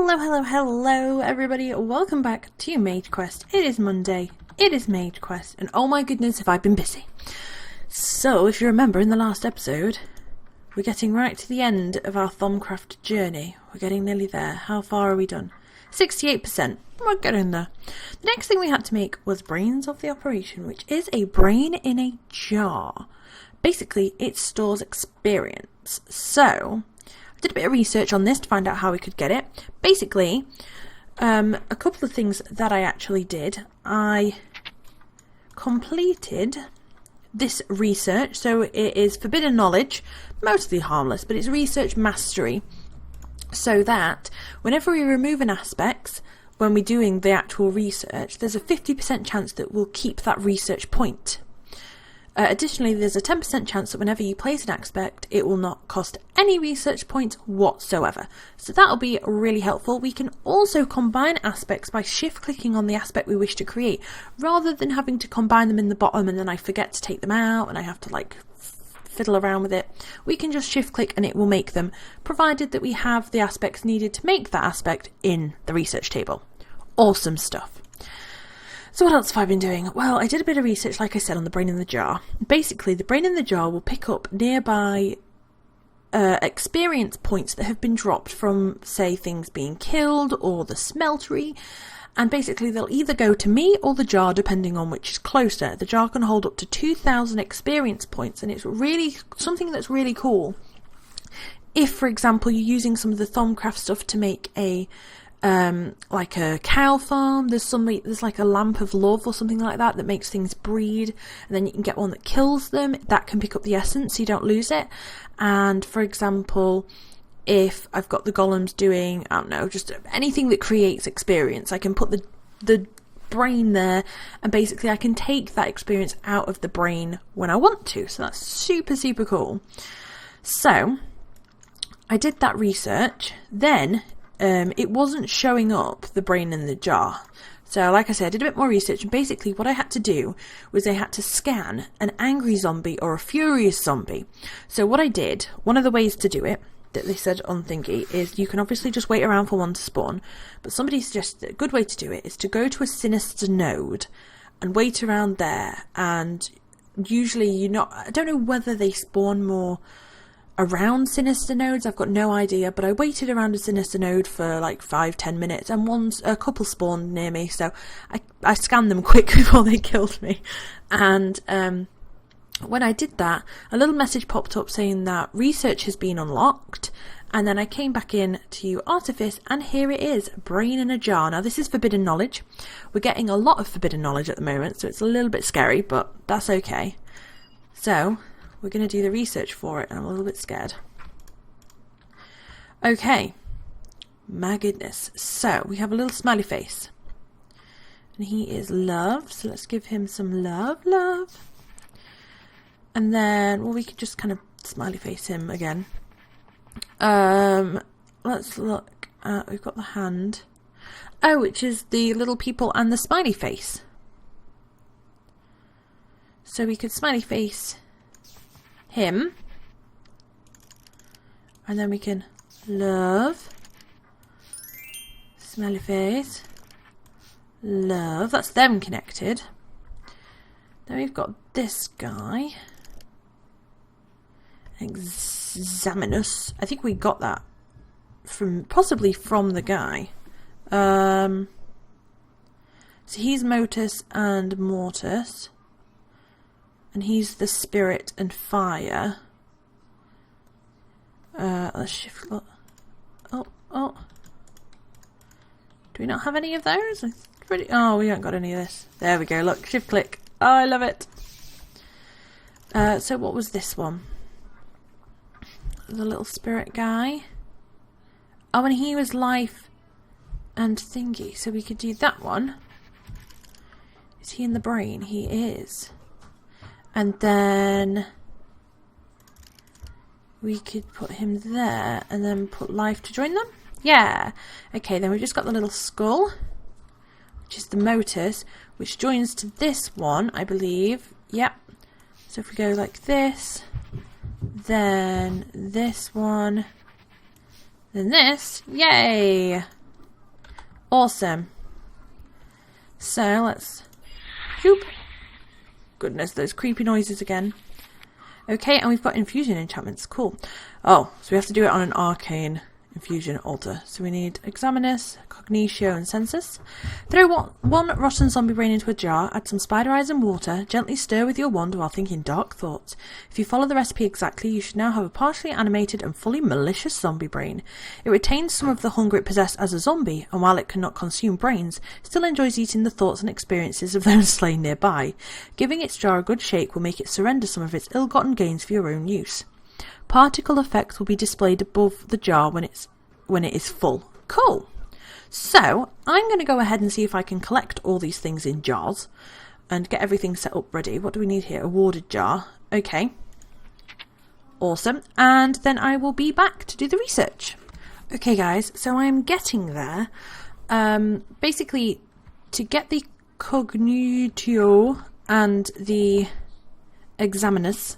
Hello everybody, welcome back to Mage Quest. It is Monday, it is Mage Quest, and oh my goodness have I been busy. So, if you remember in the last episode, we're getting right to the end of our Thaumcraft journey. We're getting nearly there. How far are we done? 68%. We're getting there. The next thing we had to make was Brains of the Operation, which is a brain in a jar. Basically, it stores experience. So, I did a bit of research on this to find out how we could get it. Basically, a couple of things that I actually did. I completed this research, so it is forbidden knowledge, mostly harmless, but it's research mastery, so that whenever we remove an aspect, when we're doing the actual research, there's a 50% chance that we'll keep that research point. Additionally, there's a 10% chance that whenever you place an aspect, it will not cost any research points whatsoever. So that'll be really helpful. We can also combine aspects by shift-clicking on the aspect we wish to create, rather than having to combine them in the bottom and then I forget to take them out and I have to like fiddle around with it. We can just shift-click and it will make them, provided that we have the aspects needed to make that aspect in the research table. Awesome stuff. So what else have I been doing? Well, I did a bit of research, like I said, on the brain in the jar. Basically, the brain in the jar will pick up nearby experience points that have been dropped from, say, things being killed or the smeltery. And basically, they'll either go to me or the jar, depending on which is closer. The jar can hold up to 2,000 experience points, and it's really something that's really cool. If, for example, you're using some of the Thaumcraft stuff to make a like a cow farm, there's like a lamp of love or something like that that makes things breed, and then you can get one that kills them. That can pick up the essence so you don't lose it. And for example, if I've got the golems doing, I don't know, just anything that creates experience, I can put the brain there, and basically I can take that experience out of the brain when I want to. So that's super cool. So I did that research. Then it wasn't showing up, the brain in the jar. So like I said, I did a bit more research, and basically what I had to do was I had to scan an angry zombie or a furious zombie. So what I did, one of the ways to do it that they said on Thingy is you can obviously just wait around for one to spawn, but somebody suggested a good way to do it is to go to a sinister node and wait around there. And usually I don't know whether they spawn more around sinister nodes, I've got no idea, but I waited around a sinister node for like 5-10 minutes, and a couple spawned near me, so I scanned them quick before they killed me. And when I did that, a little message popped up saying that research has been unlocked, and then I came back in to Artifice, and here it is, brain in a jar. Now this is forbidden knowledge. We're getting a lot of forbidden knowledge at the moment, so it's a little bit scary, but that's okay. So we're going to do the research for it, and I'm a little bit scared. Okay. My goodness. So, we have a little smiley face. And he is love, so let's give him some love. And then, well, we could just kind of smiley face him again. Let's look at, we've got the hand. Oh, which is the little people and the smiley face. So we could smiley face him, and then we can love, smiley face, love. That's them connected. Then we've got this guy, Examinus. I think we got that possibly from the guy. So he's Motus and Mortis. And he's the spirit and fire. Let's shift. Oh. Do we not have any of those? Oh, we haven't got any of this. There we go. Look, shift click. Oh, I love it. So what was this one? The little spirit guy. Oh, and he was life and thingy. So we could do that one. Is he in the brain? He is. And then we could put him there and then put life to join them. Yeah. Okay, then we've just got the little skull, which is the Motus, which joins to this one, I believe. Yep. So if we go like this, then this one, then this. Yay! Awesome. So let's... Whoop. Goodness, those creepy noises again. Okay, and we've got infusion enchantments. Cool. Oh, so we have to do it on an arcane infusion altar. So we need Examinus, Cognitio, and Census. Throw one rotten zombie brain into a jar, add some spider eyes and water, gently stir with your wand while thinking dark thoughts. If you follow the recipe exactly, you should now have a partially animated and fully malicious zombie brain. It retains some of the hunger it possessed as a zombie, and while it cannot consume brains, still enjoys eating the thoughts and experiences of those slain nearby. Giving its jar a good shake will make it surrender some of its ill-gotten gains for your own use. Particle effects will be displayed above the jar when it is full. Cool. So I'm going to go ahead and see if I can collect all these things in jars and get everything set up ready. What do we need here? A warded jar. Okay. Awesome. And then I will be back to do the research. Okay guys, so I'm getting there. Basically, to get the Cognitio and the Examinus,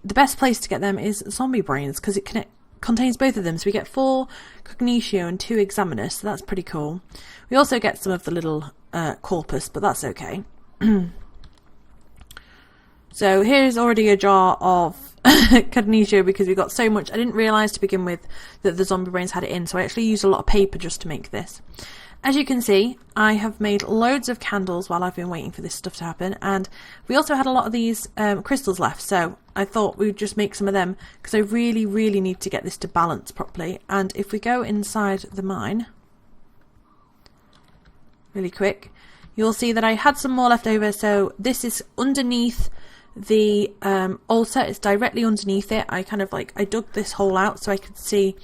the best place to get them is zombie brains, because it contains both of them. So we get 4 Cognitio and 2 Examinus, so that's pretty cool. We also get some of the little corpus, but that's okay. So here's already a jar of Cognitio, because we got so much. I didn't realise to begin with that the zombie brains had it in, so I actually used a lot of paper just to make this. As you can see, I have made loads of candles while I've been waiting for this stuff to happen, and we also had a lot of these crystals left, so I thought we'd just make some of them, because I really, really need to get this to balance properly. And if we go inside the mine, really quick, you'll see that I had some more left over, so this is underneath the altar. It's directly underneath it. I dug this hole out so I could see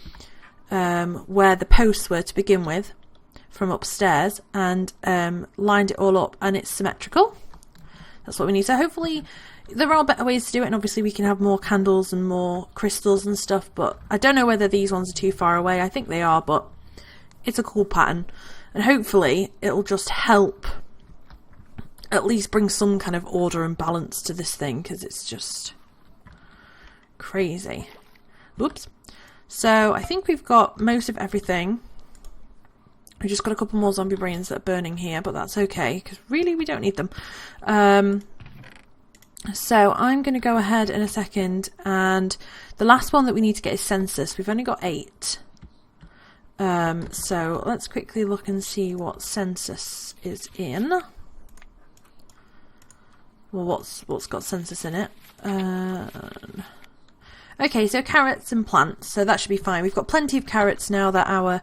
where the posts were to begin with from upstairs, and lined it all up, and it's symmetrical. That's what we need. So hopefully there are better ways to do it, and obviously we can have more candles and more crystals and stuff, but I don't know whether these ones are too far away. I think they are, but it's a cool pattern, and hopefully it'll just help at least bring some kind of order and balance to this thing, because it's just crazy. Whoops. So I think we've got most of everything. We've just got a couple more zombie brains that are burning here, but that's okay, because really we don't need them. So I'm going to go ahead in a second, and the last one that we need to get is Census. We've only got 8. So let's quickly look and see what Census is in. Well, what's got Census in it? Okay, so carrots and plants, so that should be fine. We've got plenty of carrots now that our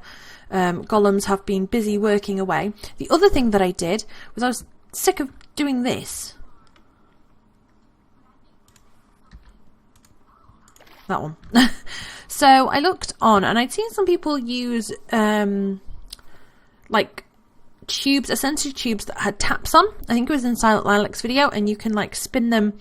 golems have been busy working away. The other thing that I did was I was sick of doing this. That one. So I looked on, and I'd seen some people use like tubes, essentially tubes that had taps on. I think it was in Silent Lilac's video, and you can like spin them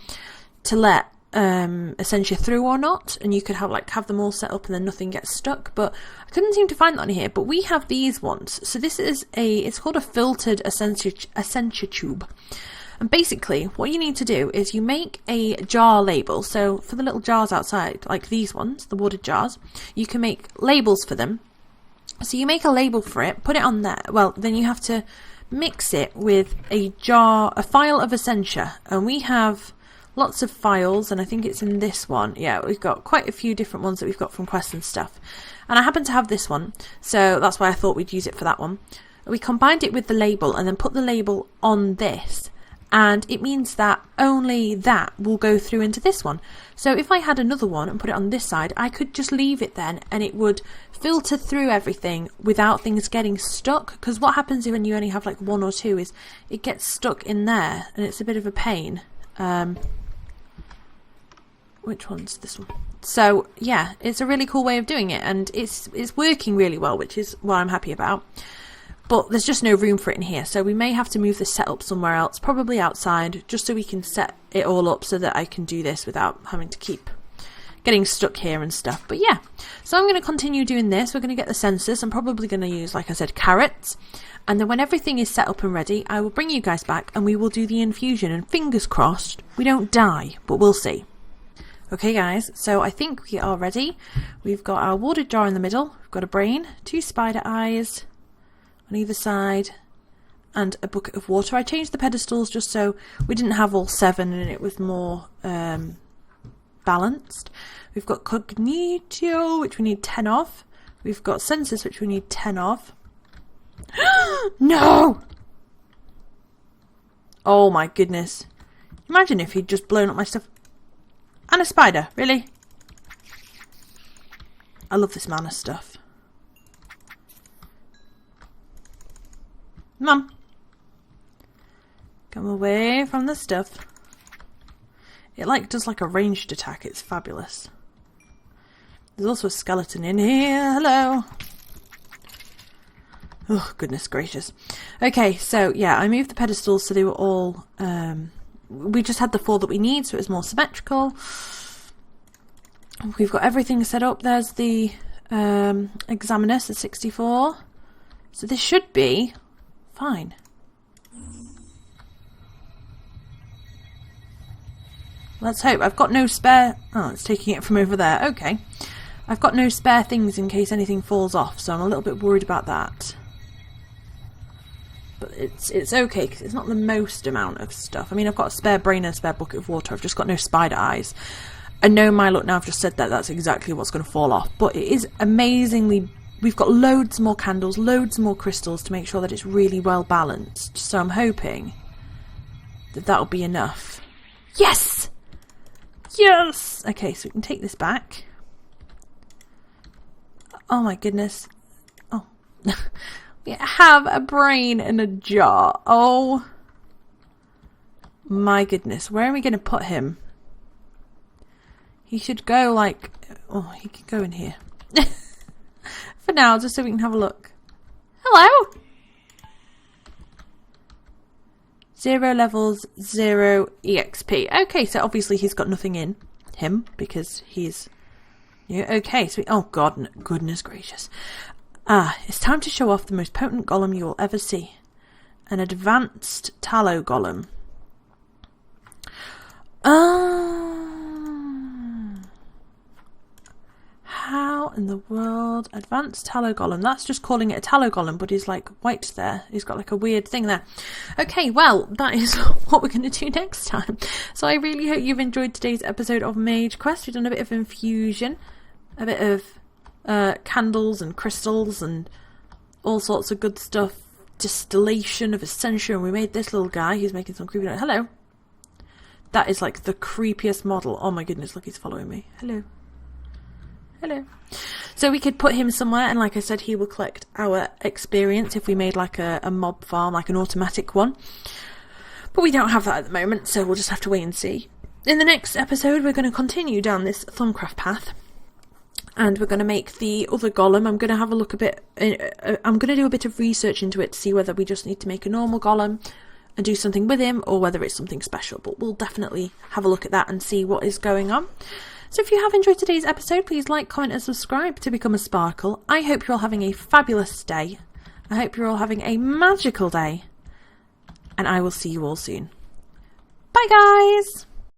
to let Essentia through or not, and you could have them all set up and then nothing gets stuck, but I couldn't seem to find that on here. But we have these ones. So this is it's called a filtered Essentia tube, and basically what you need to do is you make a jar label. So for the little jars outside, like these ones, the warded jars, you can make labels for them. So you make a label for it, put it on there. Well, then you have to mix it with a file of Essentia, and we have lots of files, and I think it's in this one. Yeah, we've got quite a few different ones that we've got from quests and stuff. And I happen to have this one, so that's why I thought we'd use it for that one. We combined it with the label and then put the label on this, and it means that only that will go through into this one. So if I had another one and put it on this side, I could just leave it then, and it would filter through everything without things getting stuck. Because what happens when you only have like 1 or 2 is it gets stuck in there, and it's a bit of a pain. Which one's this one? So yeah, it's a really cool way of doing it, and it's working really well, which is what I'm happy about. But there's just no room for it in here, so we may have to move this setup somewhere else, probably outside, just so we can set it all up so that I can do this without having to keep getting stuck here and stuff. But yeah, so I'm going to continue doing this. We're going to get the census. I'm probably going to use, like I said, carrots. And then when everything is set up and ready, I will bring you guys back and we will do the infusion. And fingers crossed, we don't die, but we'll see. Okay guys, so I think we are ready. We've got our water jar in the middle. We've got a brain, 2 spider eyes, on either side, and a bucket of water. I changed the pedestals just so we didn't have all 7 and it was more balanced. We've got Cognitio, which we need 10 of. We've got Census, which we need 10 of. No! Oh my goodness. Imagine if he'd just blown up my stuff. And a spider, really? I love this mana stuff. Mum. Come away from the stuff. It does like a ranged attack. It's fabulous. There's also a skeleton in here. Hello. Oh, goodness gracious. Okay, so yeah, I moved the pedestals so they were all... we just had the 4 that we need, so it was more symmetrical. We've got everything set up. There's the Examinus, the 64. So this should be fine. Let's hope. I've got no spare... Oh, it's taking it from over there. Okay. I've got no spare things in case anything falls off, so I'm a little bit worried about that. But it's okay, because it's not the most amount of stuff. I mean, I've got a spare brain and a spare bucket of water. I've just got no spider eyes. I know my luck now, I've just said that that's exactly what's going to fall off. But it is amazingly... We've got loads more candles, loads more crystals to make sure that it's really well balanced. So I'm hoping that that'll be enough. Yes! Yes! Okay, so we can take this back. Oh my goodness. Oh. We have a brain in a jar. Oh my goodness. Where are we going to put him? He should go like... Oh, he could go in here. For now, just so we can have a look. Hello! 0 levels, 0 EXP. Okay, so obviously he's got nothing in him because he's... Yeah, okay, so oh god, goodness gracious. It's time to show off the most potent golem you will ever see. An advanced tallow golem. How in the world? Advanced tallow golem. That's just calling it a tallow golem, but he's like white there. He's got like a weird thing there. Okay, well, that is what we're going to do next time. So I really hope you've enjoyed today's episode of Mage Quest. We've done a bit of infusion, a bit of candles and crystals and all sorts of good stuff. Distillation of Ascension. We made this little guy. He's making some creepy noise. Hello. That is like the creepiest model. Oh my goodness, look, he's following me. Hello. Hello. So we could put him somewhere, and like I said, he will collect our experience if we made like a mob farm, like an automatic one. But we don't have that at the moment, so we'll just have to wait and see. In the next episode, we're going to continue down this Thumbcraft path, and we're going to make the other golem. I'm going to have a look a bit... I'm going to do a bit of research into it to see whether we just need to make a normal golem and do something with him, or whether it's something special. But we'll definitely have a look at that and see what is going on. So if you have enjoyed today's episode, please like, comment and subscribe to become a Sparkle. I hope you're all having a fabulous day. I hope you're all having a magical day. And I will see you all soon. Bye guys!